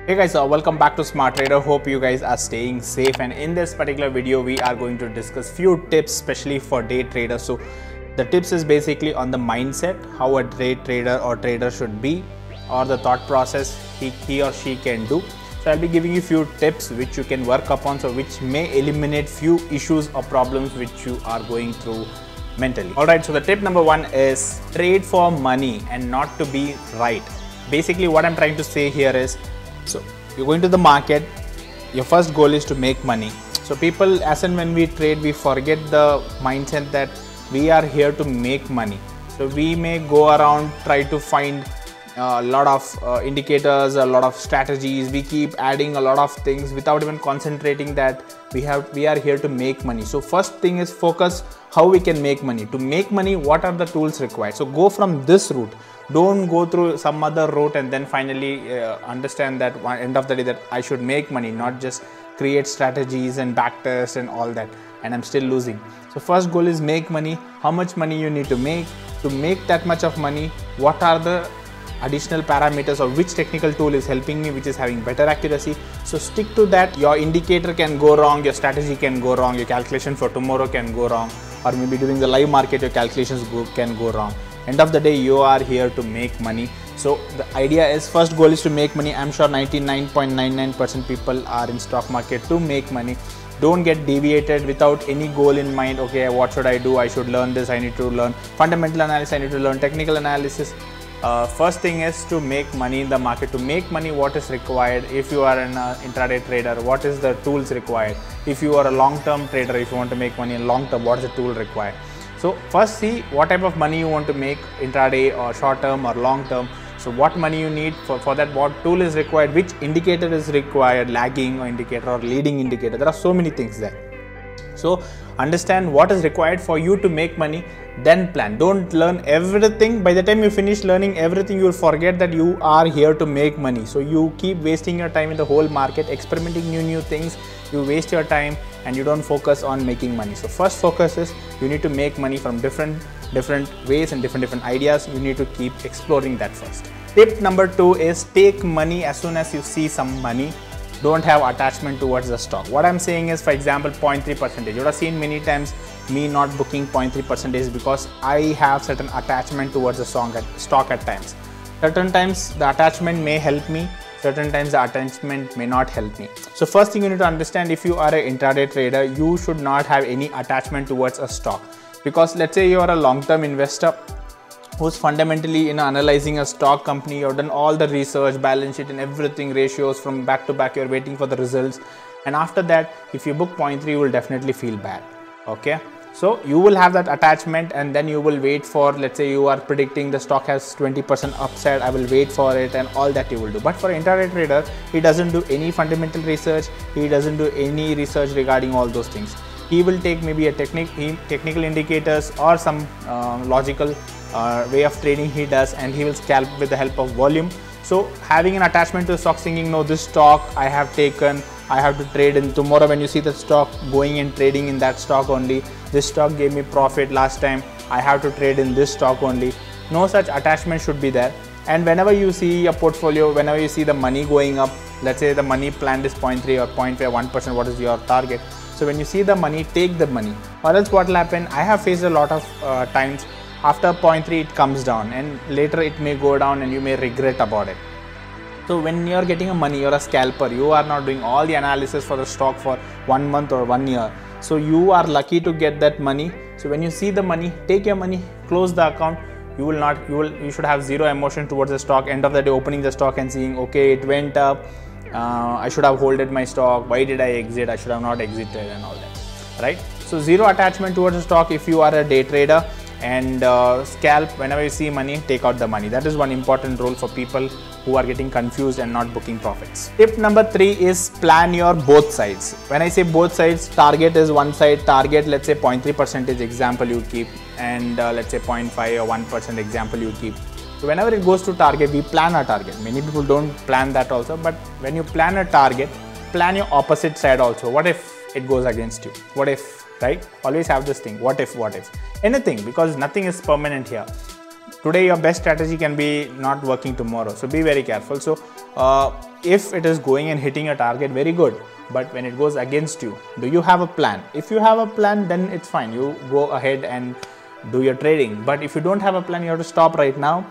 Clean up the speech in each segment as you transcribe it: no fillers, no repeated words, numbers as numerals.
Hey guys, welcome back to Smart Trader. Hope you guys are staying safe, and in this particular video we are going to discuss few tips especially for day traders. So the tips is basically on the mindset, how a day trader or trader should be, or the thought process he or she can do. So I'll be giving you few tips which you can work upon, so which may eliminate few issues or problems which you are going through mentally. Alright, so the tip number one is trade for money and not to be right. Basically what I'm trying to say here is, so you're going to the market, your first goal is to make money. So people, as and when we trade, we forget the mindset that we are here to make money. So we may go around, try to find a lot of indicators, a lot of strategies. We keep adding a lot of things without even concentrating that we are here to make money. So first thing is focus how we can make money. To make money, what are the tools required? So go from this route. Don't go through some other route and then finally understand that at end of the day that I should make money, not just create strategies and backtest and all that and I'm still losing. So first goal is make money. How much money you need to make that much of money? What are the additional parameters, or which technical tool is helping me, which is having better accuracy? So stick to that. Your indicator can go wrong, your strategy can go wrong, your calculation for tomorrow can go wrong, or maybe during the live market your calculations can go wrong. End of the day, you are here to make money. So the idea is, first goal is to make money. I'm sure 99.99% people are in stock market to make money. Don't get deviated without any goal in mind. Okay, what should I do? I should learn this, I need to learn fundamental analysis, I need to learn technical analysis. First thing is to make money in the market. To make money, what is required? If you are an intraday trader, what is the tools required? If you are a long-term trader, if you want to make money in long-term, what is the tool required? So first see what type of money you want to make, intraday or short-term or long-term. So what money you need for that, what tool is required, which indicator is required, lagging or indicator or leading indicator. There are so many things there. So understand what is required for you to make money, then plan. Don't learn everything. By the time you finish learning everything, you will forget that you are here to make money. So you keep wasting your time in the whole market, experimenting new things. You waste your time and you don't focus on making money. So first focus is you need to make money from different ways and different ideas. You need to keep exploring that first. Tip number two is take money as soon as you see some money. Don't have attachment towards the stock. What I'm saying is, for example, 0.3%. You would have seen many times me not booking 0.3% because I have certain attachment towards the stock at times. Certain times the attachment may help me, certain times the attachment may not help me. So first thing you need to understand, if you are an intraday trader, you should not have any attachment towards a stock. Because let's say you are a long-term investor who's fundamentally analyzing a stock company, you've done all the research, balance sheet and everything, ratios from back to back, you're waiting for the results, and after that if you book 0.3 you will definitely feel bad. Okay, so you will have that attachment and then you will wait for, let's say you are predicting the stock has 20% upside, I will wait for it, and all that you will do. But for intraday trader, he doesn't do any fundamental research, he doesn't do any research regarding all those things. He will take maybe a technical indicators or some logical way of trading he does, and he will scalp with the help of volume. So having an attachment to the stock, thinking, no, this stock I have taken, I have to trade in tomorrow. When you see the stock, going and trading in that stock only, this stock gave me profit last time, I have to trade in this stock only. No such attachment should be there. And whenever you see a portfolio, whenever you see the money going up, let's say the money planned is 0.3 or 0.5, 1%, what is your target? So when you see the money, take the money, or else what will happen? I have faced a lot of times, after 0.3 it comes down and later it may go down and you may regret about it. So when you are getting a money, you are a scalper, you are not doing all the analysis for the stock for 1 month or 1 year. So you are lucky to get that money. So when you see the money, take your money, close the account. You should have zero emotion towards the stock. End of the day, opening the stock and seeing, okay, it went up, I should have holded my stock, why did I exit, I should have not exited, and all that, right? So zero attachment towards the stock if you are a day trader, and scalp. Whenever you see money, take out the money. That is one important rule for people who are getting confused and not booking profits. Tip number 3 is plan your both sides. When I say both sides, target is one side. Target, let's say 0.3% example you keep, and let's say 0.5 or 1% example you keep. So whenever it goes to target, we plan our target. Many people don't plan that also, but when you plan a target, plan your opposite side also. What if it goes against you? What if, right? Always have this thing, what if, anything, because nothing is permanent here. today your best strategy can be not working tomorrow. So be very careful. So if it is going and hitting a target, very good. But when it goes against you, do you have a plan? If you have a plan, then it's fine. You go ahead and do your trading. But if you don't have a plan, you have to stop right now.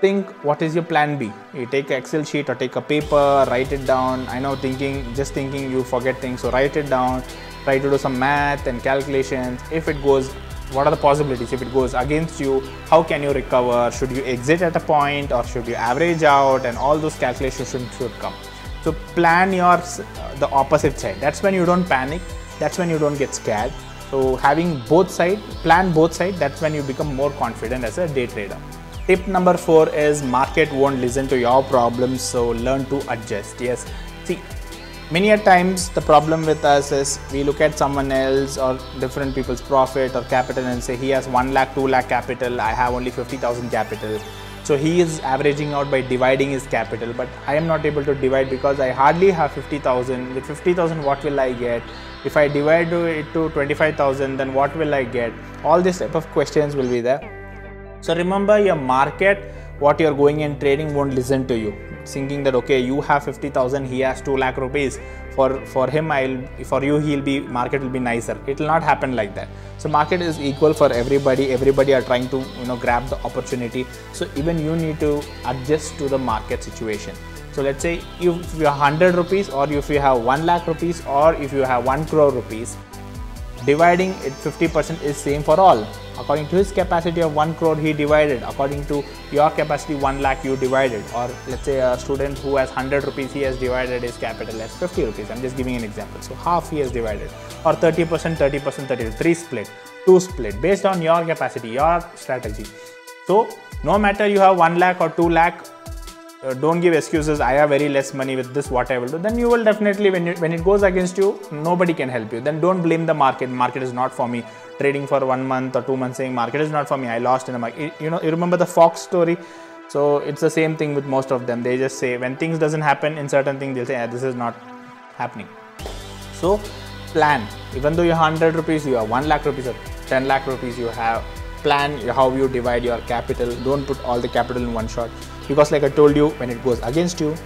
Think, what is your plan B? You take an Excel sheet or take a paper, write it down. I know just thinking you forget things, so write it down. Try to do some math and calculations. If it goes, what are the possibilities? If it goes against you, how can you recover? Should you exit at a point or should you average out? And all those calculations should come. So plan the opposite side. That's when you don't panic. That's when you don't get scared. So having both sides, plan both sides, that's when you become more confident as a day trader. Tip number 4 is market won't listen to your problems, so learn to adjust. Yes, see, many a times the problem with us is we look at someone else or different people's profit or capital and say he has 1 lakh, 2 lakh capital, I have only 50,000 capital. So he is averaging out by dividing his capital, but I am not able to divide because I hardly have 50,000. With 50,000, what will I get? If I divide it to 25,000, then what will I get? All these type of questions will be there. So remember, your market, what you're going and trading won't listen to you. Thinking that, okay, you have 50,000, he has 2 lakh rupees. For him, for you, market will be nicer. It will not happen like that. So market is equal for everybody. Everybody are trying to grab the opportunity. So even you need to adjust to the market situation. So let's say if you have 100 rupees or if you have 1 lakh rupees or if you have 1 crore rupees, dividing it 50% is same for all. According to his capacity of 1 crore, he divided. According to your capacity 1 lakh, you divided. Or let's say a student who has 100 rupees, he has divided his capital as 50 rupees. I'm just giving an example. So half he has divided. Or 30%, 30%, 30%, 3 split, 2 split, based on your capacity, your strategy. So no matter you have 1 lakh or 2 lakh, don't give excuses, I have very less money with this, what I will do. Then you will definitely, when it goes against you, nobody can help you. Then don't blame the market. Market is not for me. Trading for 1 month or 2 months saying market is not for me, I lost in the market. You remember the Fox story? So it's the same thing with most of them. They just say when things doesn't happen in certain things, they'll say, this is not happening. So plan. Even though you have 100 rupees, you have 1 lakh rupees or 10 lakh rupees, you have plan how you divide your capital. Don't put all the capital in one shot. Because like I told you, when it goes against you,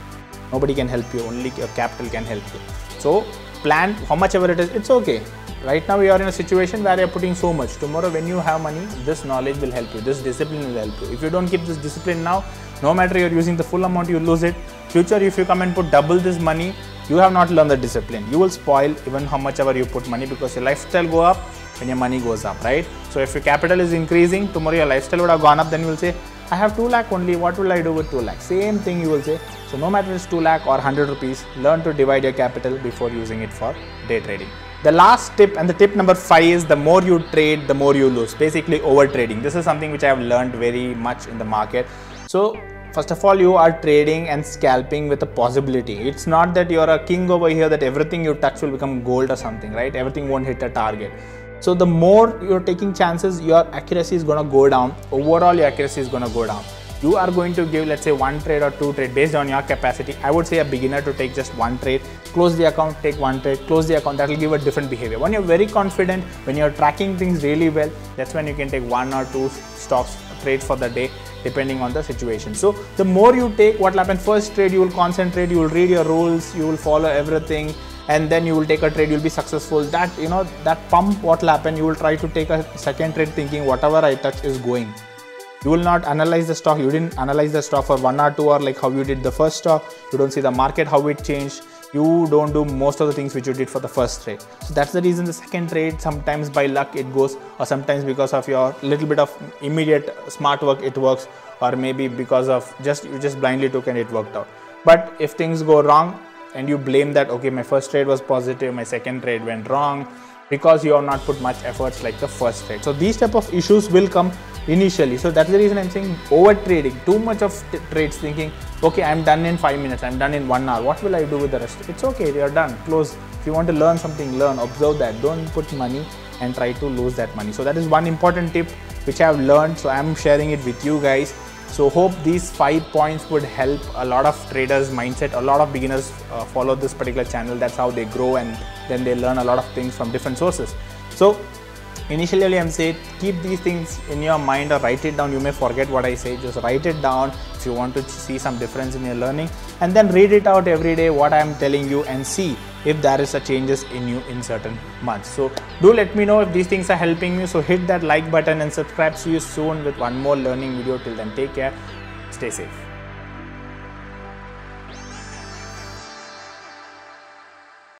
nobody can help you, only your capital can help you. So plan how much ever it is, it's okay. Right now you are in a situation where you are putting so much. Tomorrow when you have money, this knowledge will help you, this discipline will help you. If you don't keep this discipline now, no matter you're using the full amount, you lose it. Future, if you come and put double this money, you have not learned the discipline. You will spoil even how much ever you put money, because your lifestyle go up when your money goes up, right? So if your capital is increasing, tomorrow your lifestyle would have gone up, then you will say, I have 2 lakh only, what will I do with 2 lakh? Same thing you will say. So no matter it's 2 lakh or 100 rupees, learn to divide your capital before using it for day trading. The last tip, and the tip number 5, is the more you trade, the more you lose. Basically over trading. This is something which I have learned very much in the market. So first of all, you are trading and scalping with a possibility. It's not that you are a king over here, that everything you touch will become gold or something, right? Everything won't hit a target. So the more you're taking chances, your accuracy is going to go down. Overall, your accuracy is going to go down. You are going to give, let's say, 1 trade or 2 trade based on your capacity. I would say a beginner to take just 1 trade, close the account, take 1 trade, close the account. That will give a different behavior. When you're very confident, when you're tracking things really well, that's when you can take 1 or 2 stocks, trades for the day, depending on the situation. So the more you take, what will happen? First trade, you will concentrate, you will read your rules, you will follow everything, and then you will take a trade, you'll be successful. That, that pump, what will happen? You will try to take a second trade thinking whatever I touch is going. You will not analyze the stock. You didn't analyze the stock for 1 or 2 hours like how you did the first stock. You don't see the market, how it changed. You don't do most of the things which you did for the first trade. So that's the reason the second trade, sometimes by luck it goes, or sometimes because of your little bit of immediate smart work it works, or maybe because of you just blindly took and it worked out. But if things go wrong and you blame that, okay, my first trade was positive, my second trade went wrong, because you have not put much efforts like the first trade. So these type of issues will come initially. So that's the reason I'm saying over trading, too much of trades, thinking, okay, I'm done in 5 minutes, I'm done in 1 hour, what will I do with the rest? It's okay, you're done, close. If you want to learn something, learn, observe that. Don't put money and try to lose that money. So that is one important tip which I have learned. So I'm sharing it with you guys. So hope these 5 points would help a lot of traders' mindset. A lot of beginners follow this particular channel. That's how they grow, and then they learn a lot of things from different sources. So Initially I'm saying keep these things in your mind or write it down. You may forget what I say, just write it down if you want to see some difference in your learning, and then read it out every day what I am telling you and see if there is a changes in you in certain months. So do let me know if these things are helping you. So hit that like button and subscribe. See you soon with one more learning video. Till then, take care, stay safe.